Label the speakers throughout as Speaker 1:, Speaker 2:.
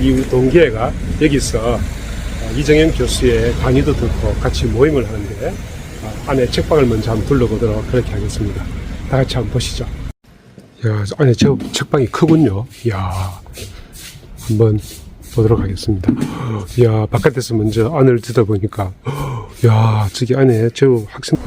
Speaker 1: 이 동기회가 여기서 이정현 교수의 강의도 듣고 같이 모임을 하는데 안에 책방을 먼저 한번 둘러보도록 그렇게 하겠습니다. 다 같이 한번 보시죠. 야, 안에 책방이 크군요. 이야, 한번 보도록 하겠습니다. 이야, 바깥에서 먼저 안을 들여다보니까 야, 저기 안에 저 학생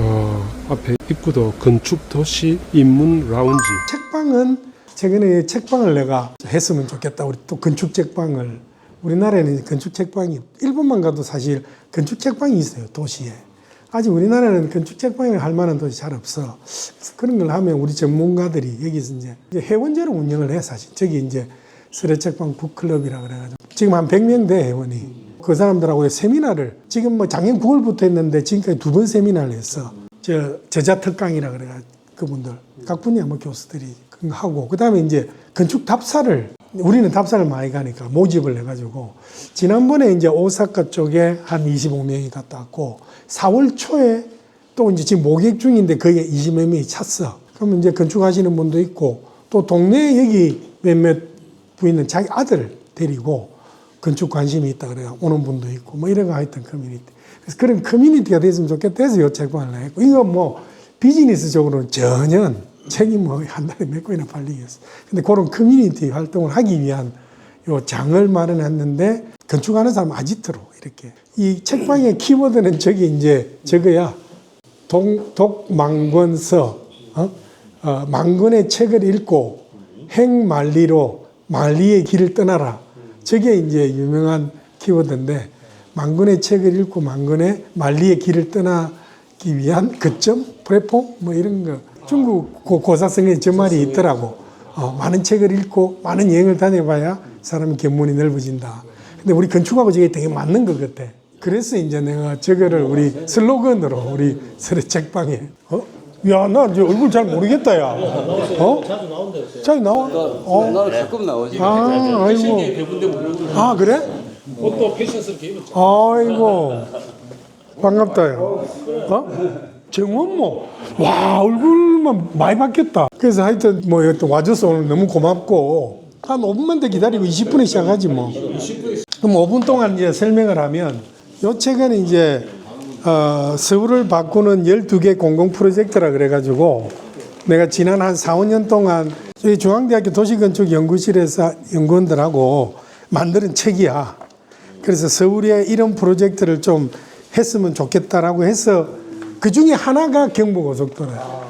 Speaker 1: 앞에 입구도 건축 도시 입문 라운지.
Speaker 2: 책방은 최근에 책방을 내가 했으면 좋겠다. 우리 또 건축 책방을. 우리나라에는 건축 책방이, 일본만 가도 사실 건축 책방이 있어요, 도시에. 아직 우리나라는 건축 책방을 할 만한 도시 잘 없어. 그런 걸 하면 우리 전문가들이 여기서 이제 회원제로 운영을 해, 사실. 저기 이제 서래책방 북클럽이라 그래가지고. 지금 한 100명 돼, 회원이. 그 사람들하고 세미나를, 지금 뭐 작년 9월부터 했는데 지금까지 2번 세미나를 했어. 저자특강이라 그래가지고 그분들, 각 분야 뭐 교수들이 하고, 그 다음에 이제 건축 답사를, 우리는 답사를 많이 가니까 모집을 해가지고, 지난번에 이제 오사카 쪽에 한 25명이 갔다 왔고, 4월 초에 또 이제 지금 모객 중인데 거기에 20몇 명이 찼어. 그러면 이제 건축하시는 분도 있고, 또 동네에 여기 몇몇 부인은 자기 아들 데리고 건축 관심이 있다 그래 오는 분도 있고, 뭐 이런 거 하여튼 커뮤니티. 그래서 그런 커뮤니티가 됐으면 좋겠다 해서 요 책방을 했고, 이거 뭐 비즈니스적으로는 전혀 책이 뭐 한 달에 몇 건이나 팔리겠어. 근데 그런 커뮤니티 활동을 하기 위한 요 장을 마련했는데, 건축하는 사람 아지트로 이렇게. 이 책방의 키워드는 저기 이제 저거야. 독망권서, 망권의 책을 읽고 행만리로 만리의 길을 떠나라. 저게 이제 유명한 키워드인데, 망권의 책을 읽고 망권의 만리의 길을 떠나기 위한 거점, 플랫폼 뭐 이런 거. 중국 고사성에 저 말이 있더라고. 많은 책을 읽고 많은 여행을 다녀봐야 사람의 견문이 넓어진다. 근데 우리 건축하고 저게 되게 맞는 것 같아. 그래서 이제 내가 저거를 우리 슬로건으로 우리 서래책방에. 야, 나 이제 얼굴 잘 모르겠다, 야.
Speaker 3: 자주 나온다.
Speaker 2: 자주 나와?
Speaker 4: 나는 가끔 나오지.
Speaker 2: 아이고. 아, 그래?
Speaker 3: 옷도 패션스럽게 입었죠.
Speaker 2: 아이고. 반갑다, 야. 정원모. 와, 얼굴만 많이 바뀌었다. 그래서 하여튼 뭐 와줘서 오늘 너무 고맙고, 한 5분만 더 기다리고 20분에 시작하지 뭐. 그럼 5분 동안 이제 설명을 하면, 요 책은 이제 서울을 바꾸는 12개 공공 프로젝트라 그래가지고, 내가 지난 한 4, 5년 동안 저희 중앙대학교 도시건축연구실에서 연구원들하고 만드는 책이야. 그래서 서울에 이런 프로젝트를 좀 했으면 좋겠다라고 해서, 그 중에 하나가 경부고속도로야.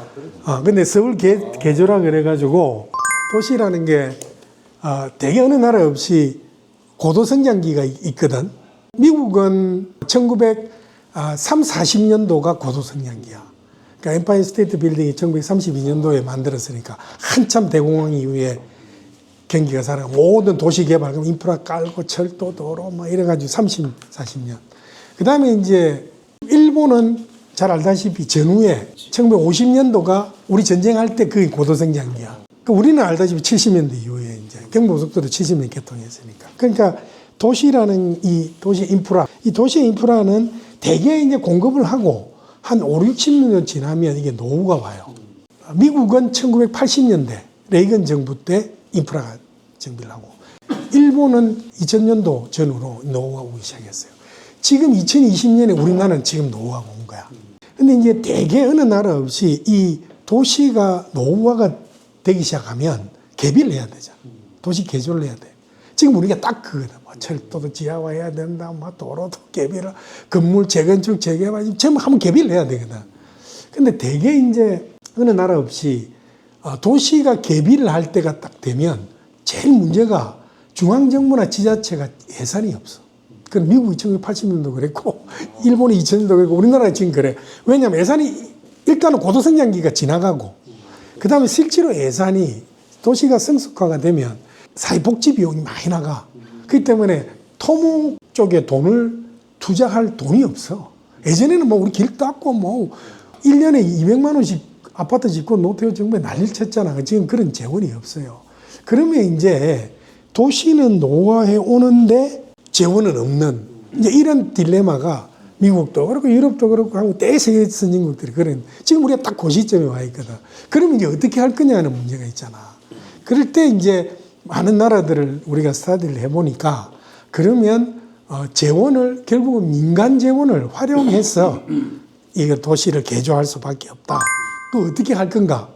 Speaker 2: 근데 서울 개조라 그래가지고, 도시라는 게 되게 어느 나라 없이 고도성장기가 있거든. 미국은 1940년도가 고도성장기야. 그러니까 엠파이어 스테이트 빌딩이 1932년도에 만들었으니까 한참 대공황 이후에 경기가 살아. 모든 도시 개발, 인프라 깔고 철도, 도로 뭐 이래가지고 30, 40년. 그 다음에 이제 일본은 잘 알다시피 전후에 1950년도가 우리 전쟁할 때 그게 고도성장기야. 그러니까 우리는 알다시피 70년대 이후에 이제 경부고속도로 70년 개통했으니까. 그러니까 도시라는 이 도시 인프라, 이 도시 인프라는 대개 이제 공급을 하고 한 5, 60년 지나면 이게 노후가 와요. 미국은 1980년대 레이건 정부 때 인프라가 정비를 하고, 일본은 2000년도 전후로 노후가 오기 시작했어요. 지금 2020년에 우리나라는 지금 노후가 온 거야. 근데 이제 대개 어느 나라 없이 이 도시가 노후화가 되기 시작하면 개비를 해야 되잖아. 도시 개조를 해야 돼. 지금 우리가 딱 그거다. 뭐 철도도 지하화해야 된다. 뭐 도로도 개비를, 건물 재건축, 재개발, 전부 한번 개비를 해야 되거든. 근데 대개 이제 어느 나라 없이 도시가 개비를 할 때가 딱 되면 제일 문제가 중앙정부나 지자체가 예산이 없어. 그건 미국이 1980년도 그랬고, 일본이 2000년도 그랬고, 우리나라가 지금 그래. 왜냐하면 예산이 일단은 고도성장기가 지나가고, 그 다음에 실제로 예산이 도시가 성숙화가 되면 사회복지 비용이 많이 나가. 그렇기 때문에 토목 쪽에 돈을 투자할 돈이 없어. 예전에는 뭐 우리 길 닦고 뭐 1년에 200만 원씩 아파트 짓고 노태우 정부에 난리를 쳤잖아. 지금 그런 재원이 없어요. 그러면 이제 도시는 노화해 오는데 재원은 없는, 이제 이런 딜레마가 미국도 그렇고 유럽도 그렇고 하고 대세계 선진국들이 그런, 지금 우리가 딱 그 시점에 와 있거든. 그러면 이제 어떻게 할 거냐는 문제가 있잖아. 그럴 때 이제 많은 나라들을 우리가 스터디를 해보니까 그러면 재원을 결국은 민간 재원을 활용해서 이거 도시를 개조할 수밖에 없다. 또 어떻게 할 건가?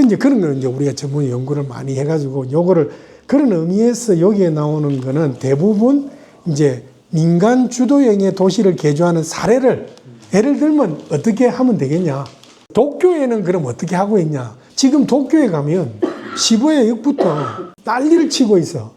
Speaker 2: 이제 그런 걸 이제 우리가 전문 연구를 많이 해가지고 요거를 그런 의미에서 여기에 나오는 거는 대부분 이제 민간 주도형의 도시를 개조하는 사례를 예를 들면 어떻게 하면 되겠냐? 도쿄에는 그럼 어떻게 하고 있냐? 지금 도쿄에 가면 시부야역부터 난리를 치고 있어.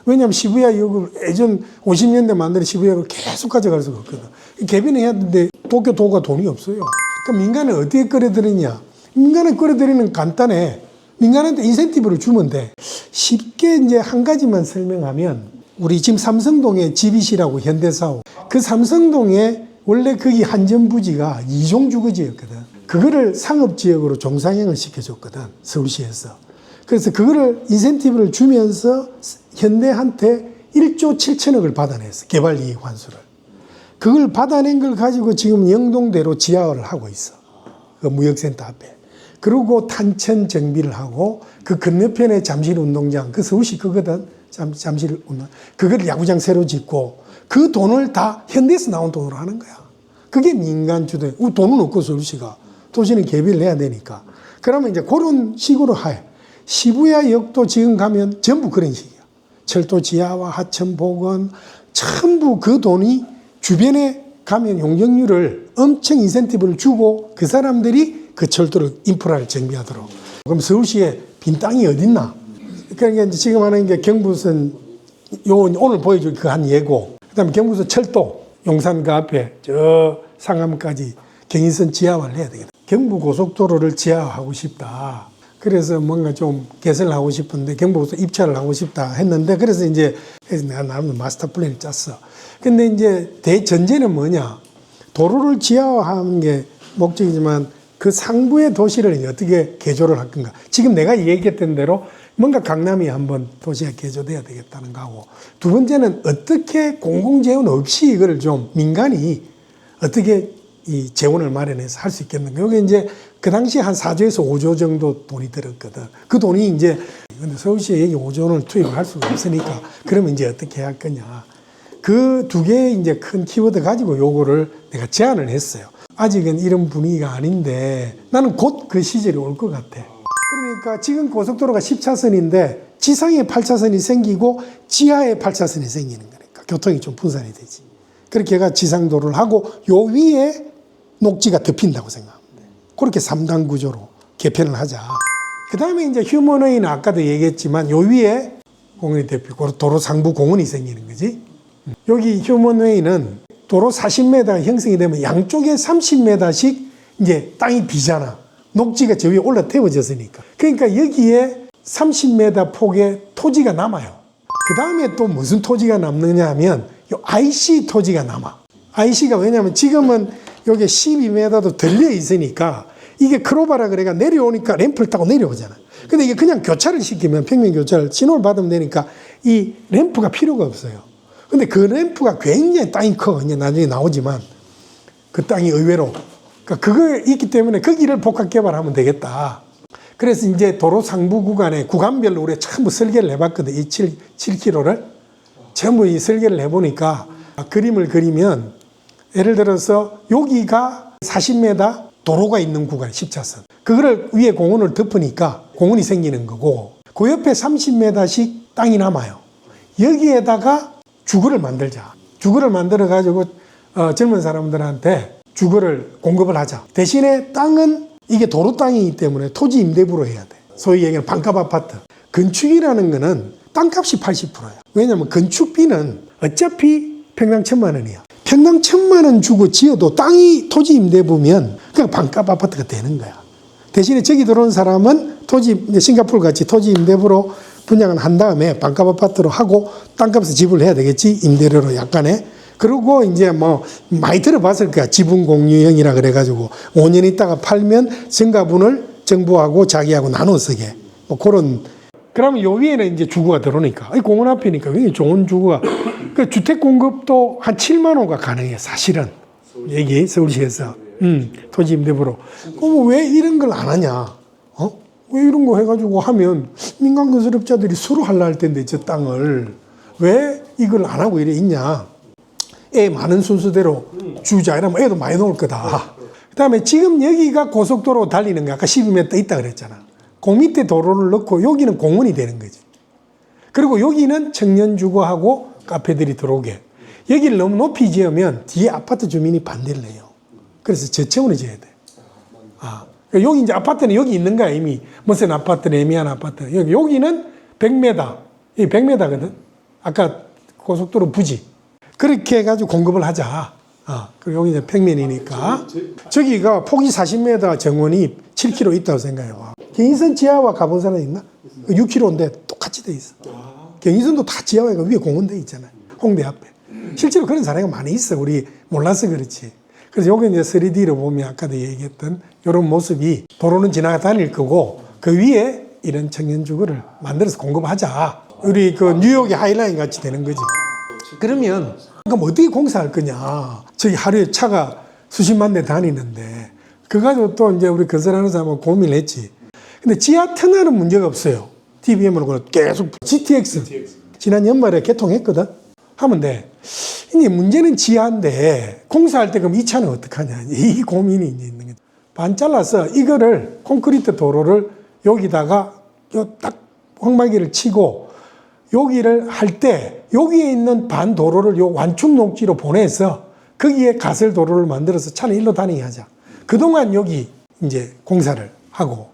Speaker 2: 왜냐하면 시부야역을 예전 50년대 만든 시부야역을 계속 가져갈 수가 없거든. 개변해야 되는데 도쿄도가 돈이 없어요. 그러니까 민간은 어떻게 끌어들이냐? 민간을 끌어들이는 간단해. 민간한테 인센티브를 주면 돼. 쉽게 이제 한 가지만 설명하면 우리 지금 삼성동에 GBC라고 현대사업 그 삼성동에 원래 거기 한전부지가 이종주거지였거든. 그거를 상업지역으로 종상형을 시켜줬거든. 서울시에서. 그래서 그거를 인센티브를 주면서 현대한테 1조 7천억을 받아냈어. 개발이익 환수를. 그걸 받아낸 걸 가지고 지금 영동대로 지하화를 하고 있어. 그 무역센터 앞에. 그리고 탄천 정비를 하고 그 건너편에 잠실 운동장, 그 서울시 그거든. 잠실 운동. 그걸 야구장 새로 짓고 그 돈을 다 현대에서 나온 돈으로 하는 거야. 그게 민간 주도. 돈은 없고 서울시가. 도시는 개비를 해야 되니까. 그러면 이제 그런 식으로 해. 시부야역도 지금 가면 전부 그런 식이야. 철도 지하와 하천 복원 전부 그 돈이 주변에 가면 용적률을 엄청 인센티브를 주고 그 사람들이 그 철도를 인프라를 정비하도록. 그럼 서울시에 빈 땅이 어딨나? 그러니까 이제 지금 하는 게 경부선 요 오늘 보여줄 그 한 예고. 그다음에 경부선 철도 용산 그 앞에 저 상암까지 경인선 지하화를 해야 되겠다. 경부고속도로를 지하화하고 싶다. 그래서 뭔가 좀 개설하고 싶은데 경부고속 입찰을 하고 싶다 했는데 그래서 이제 내가 나름 마스터 플랜을 짰어. 근데 이제 대전제는 뭐냐? 도로를 지하화하는 게 목적이지만 그 상부의 도시를 어떻게 개조를 할 건가? 지금 내가 얘기했던 대로 뭔가 강남이 한번 도시가 개조돼야 되겠다는 거고 두 번째는 어떻게 공공재원 없이 이거를 좀 민간이 어떻게 이 재원을 마련해서 할 수 있겠는가. 여기 이제 그 당시에 한 4조에서 5조 정도 돈이 들었거든. 그 돈이 이제 근데 서울시에 여기 5조 원을 투입을 할 수가 없으니까 그러면 이제 어떻게 할 거냐. 그 두 개의 이제 큰 키워드 가지고 요거를 내가 제안을 했어요. 아직은 이런 분위기가 아닌데 나는 곧 그 시절이 올 것 같아. 그러니까 지금 고속도로가 10차선인데 지상에 8차선이 생기고 지하에 8차선이 생기는 거니까 교통이 좀 분산이 되지. 그렇게 해가 지상도로를 하고 요 위에 녹지가 덮인다고 생각합니다. 그렇게 3단 구조로 개편을 하자. 그 다음에 이제 휴먼웨이는 아까도 얘기했지만 요 위에 공원이 덮이고 도로 상부 공원이 생기는 거지. 여기 휴먼웨이는 도로 40m 형성이 되면 양쪽에 30m씩 이제 땅이 비잖아. 녹지가 저 위에 올라 태워졌으니까. 그러니까 여기에 30m 폭의 토지가 남아요. 그 다음에 또 무슨 토지가 남느냐 하면 요 IC 토지가 남아. IC가 왜냐면 지금은 여기 12m도 들려 있으니까 이게 크로바라 그래가 내려오니까 램프를 타고 내려오잖아. 근데 이게 그냥 교차를 시키면 평면 교차를 신호를 받으면 되니까 이 램프가 필요가 없어요. 근데 그 램프가 굉장히 땅이 커. 이제 나중에 나오지만 그 땅이 의외로. 그러니까 그거 있기 때문에 거기를 복합 개발하면 되겠다. 그래서 이제 도로 상부 구간에 구간별로 우리가 전부 설계를 해봤거든. 이 7km를. 전부 이 설계를 해보니까 그림을 그리면 예를 들어서 여기가 40m 도로가 있는 구간 10차선. 그거를 위에 공원을 덮으니까 공원이 생기는 거고 그 옆에 30m씩 땅이 남아요. 여기에다가 주거를 만들자. 주거를 만들어 가지고 젊은 사람들한테 주거를 공급을 하자. 대신에 땅은 이게 도로 땅이기 때문에 토지 임대부로 해야 돼. 소위 얘기하는 반값 아파트. 건축이라는 거는 땅값이 80%야. 왜냐하면 건축비는 어차피 평당 1,000만 원이야. 평당 1,000만 원 주고 지어도 땅이 토지 임대부면 그냥 반값 아파트가 되는 거야. 대신에 저기 들어온 사람은 토지, 싱가포르 같이 토지 임대부로 분양을 한 다음에 반값 아파트로 하고 땅값을 지불해야 되겠지. 임대료로 약간의. 그리고 이제 뭐 많이 들어봤을 거야. 지분 공유형이라 그래가지고 5년 있다가 팔면 증가분을 정부하고 자기하고 나눠 쓰게. 뭐 그런. 그러면 요 위에는 이제 주거가 들어오니까. 이 공원 앞이니까 굉장히 좋은 주거가. 그 주택 공급도 한 7만 호가 가능해, 사실은. 여기 서울시에서. 토지 임대부로. 그럼 왜 이런 걸 안 하냐? 왜 이런 거 해가지고 하면 민간 건설업자들이 수로 하려 할 텐데 저 땅을 왜 이걸 안 하고 이래 있냐. 애 많은 순서대로 주자 이러면 애도 많이 나올 거다. 그 다음에 지금 여기가 고속도로 달리는 거 아까 12m 있다 그랬잖아. 그 밑에 도로를 넣고 여기는 공원이 되는 거지. 그리고 여기는 청년주거하고 카페들이 들어오게. 여기를 너무 높이 지으면 뒤에 아파트 주민이 반대를 해요. 그래서 저층으로 지어야 돼. 여기 이제 아파트는 여기 있는 거야, 이미. 무슨 아파트는 애매한 아파트. 여기는 100m. 이 100m거든. 아까 고속도로 부지. 그렇게 해가지고 공급을 하자. 그리고 여기 이제 평면이니까. 저기가 폭이 40m 정원이 7km 있다고 생각해요. 경인선 지하와 가본 사람 있나? 6km인데 똑같이 돼 있어. 경인선도 다 지하와 위에 공원돼 있잖아요. 홍대 앞에. 실제로 그런 사례가 많이 있어. 우리 몰라서 그렇지. 그래서 여기 이제 3D로 보면 아까도 얘기했던 이런 모습이 도로는 지나가 다닐 거고 그 위에 이런 청년주거를 만들어서 공급하자. 우리 그 뉴욕의 하이라인 같이 되는 거지. 그러면 그럼 어떻게 공사할 거냐. 저기 하루에 차가 수십만 대 다니는데 그거 가지고 또 이제 우리 건설하는 사람은 고민을 했지. 근데 지하 터널은 문제가 없어요. TBM으로 계속 GTX. 지난 연말에 개통했거든. 하면 돼. 이제 문제는 지하인데 공사할 때 그럼 이 차는 어떡하냐. 이 고민이 이제 있는 거죠. 반 잘라서 이거를 콘크리트 도로를 여기다가 딱 황마기를 치고 여기를 할 때 여기에 있는 반 도로를 요 완충 녹지로 보내서 거기에 가설 도로를 만들어서 차는 일로 다니게 하자. 그동안 여기 이제 공사를 하고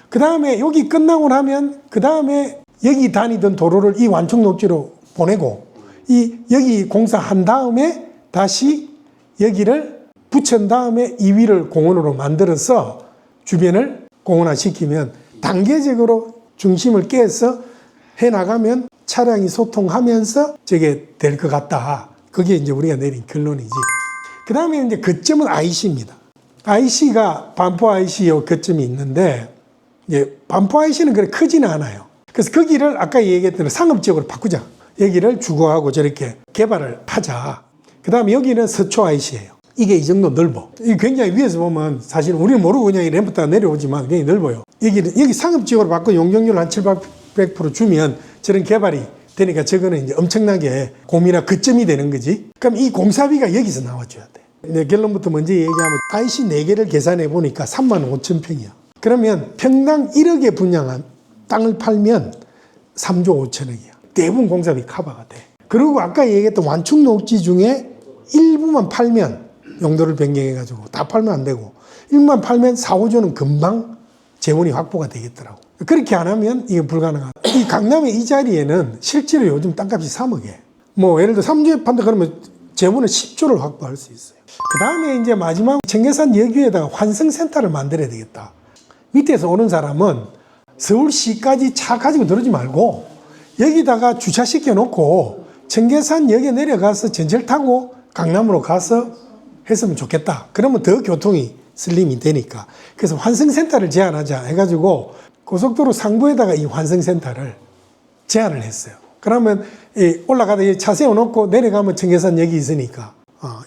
Speaker 2: 그 다음에 여기 끝나고 나면 그 다음에 여기 다니던 도로를 이 완충 녹지로 보내고 여기 공사한 다음에 다시 여기를 붙인 다음에 이 위를 공원으로 만들어서 주변을 공원화 시키면 단계적으로 중심을 깨서 해나가면 차량이 소통하면서 저게 될 것 같다. 그게 이제 우리가 내린 결론이지. 그 다음에 이제 거점은 IC입니다. IC가 반포 IC의 거점이 있는데 이제 반포 IC는 그렇게 크지는 않아요. 그래서 거기를 아까 얘기했던 상업지역으로 바꾸자. 여기를 주거하고 저렇게 개발을 하자. 그 다음에 여기는 서초 IC예요. 이게 이 정도 넓어. 이게 굉장히 위에서 보면 사실 우리는 모르고 그냥 이 램프다가 내려오지만 굉장히 넓어요. 여기 상업지역으로 바꿔 용적률 한 700% 주면 저런 개발이 되니까 저거는 이제 엄청나게 고민이나 거점이 되는 거지. 그럼 이 공사비가 여기서 나와줘야 돼. 내 결론부터 먼저 얘기하면 IC 4개를 계산해 보니까 35,000평이야. 그러면 평당 1억에 분양한 땅을 팔면 3조 5천억이야. 대부분 공사비 커버가 돼. 그리고 아까 얘기했던 완충 녹지 중에 일부만 팔면 용도를 변경해가지고 다 팔면 안 되고 일부만 팔면 4, 5조는 금방 재원이 확보가 되겠더라고. 그렇게 안 하면 이게 불가능하다. 이 강남의 이 자리에는 실제로 요즘 땅값이 3억이에요. 뭐 예를 들어 3조에 판다 그러면 재원은 10조를 확보할 수 있어요. 그 다음에 이제 마지막 청계산 여기에다가 환승센터를 만들어야 되겠다. 밑에서 오는 사람은 서울시까지 차 가지고 들어오지 말고 여기다가 주차시켜 놓고 청계산역에 내려가서 전철 타고 강남으로 가서 했으면 좋겠다. 그러면 더 교통이 슬림이 되니까. 그래서 환승센터를 제안하자 해가지고 고속도로 상부에다가 이 환승센터를 제안을 했어요. 그러면 올라가다 차 세워놓고 내려가면 청계산역이 있으니까.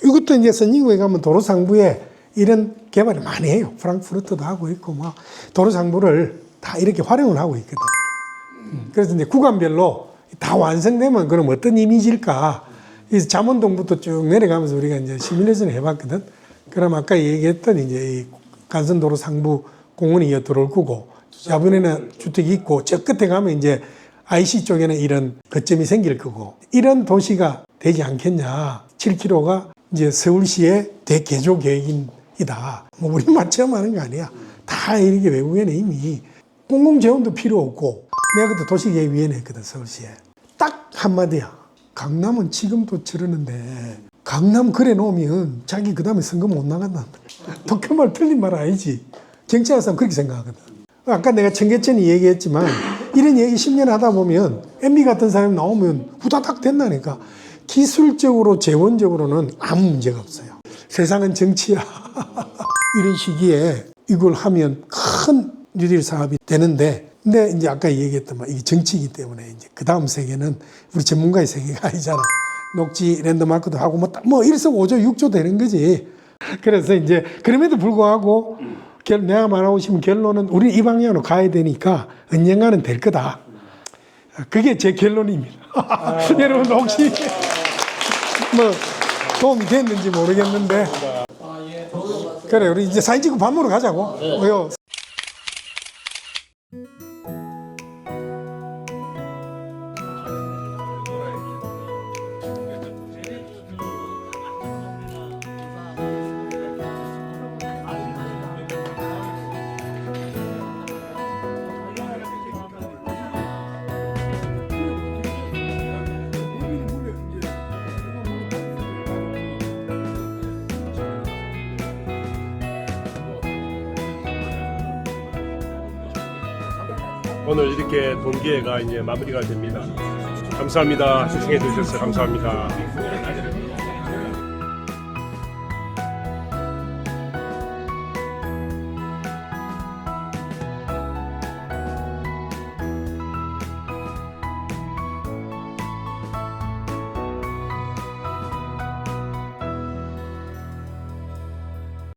Speaker 2: 이것도 이제 선진국에 가면 도로 상부에 이런 개발을 많이 해요. 프랑크푸르트도 하고 있고 막 도로 상부를 다 이렇게 활용을 하고 있거든. 그래서 이제 구간별로 다 완성되면 그럼 어떤 이미지일까? 그래서 잠원동부터 쭉 내려가면서 우리가 이제 시뮬레이션을 해봤거든. 그럼 아까 얘기했던 이제 이 간선도로 상부 공원이 이어 들어올 거고, 야분에는 주택이 있고, 저 끝에 가면 이제 IC 쪽에는 이런 거점이 생길 거고, 이런 도시가 되지 않겠냐. 7km가 이제 서울시의 대개조 계획이다. 뭐 우리만 처음 하는 거 아니야. 다 이렇게 외국에는 이미 공공재원도 필요 없고, 내가 그때 도시계획위원회 했거든, 서울시에. 딱 한마디야. 강남은 지금도 저러는데, 강남 그래 놓으면 자기 그 다음에 선거 못 나간다. 도쿄말 틀린 말 아니지. 정치하는 사람 그렇게 생각하거든. 아까 내가 청계천이 얘기했지만, 이런 얘기 10년 하다 보면, MB 같은 사람이 나오면 후다닥 된다니까. 기술적으로, 재원적으로는 아무 문제가 없어요. 세상은 정치야. 이런 시기에 이걸 하면 큰 뉴딜 사업이 되는데, 근데 이제 아까 얘기했던 이게 정치이기 때문에 이제 그 다음 세계는 우리 전문가의 세계가 아니잖아. 녹지 랜드마크도 하고 뭐 일석오조 6조 되는 거지. 그래서 이제 그럼에도 불구하고 내가 말하고 싶은 결론은 우리 이 방향으로 가야 되니까 언젠가는 될 거다. 그게 제 결론입니다. 여러분 혹시 뭐 도움이 됐는지 모르겠는데 그래 우리 이제 사진 찍고 밥 먹으러 가자고. 왜요?
Speaker 1: 오늘 이렇게 동기회가 이제 마무리가 됩니다. 감사합니다. 시청해 주셔서 감사합니다.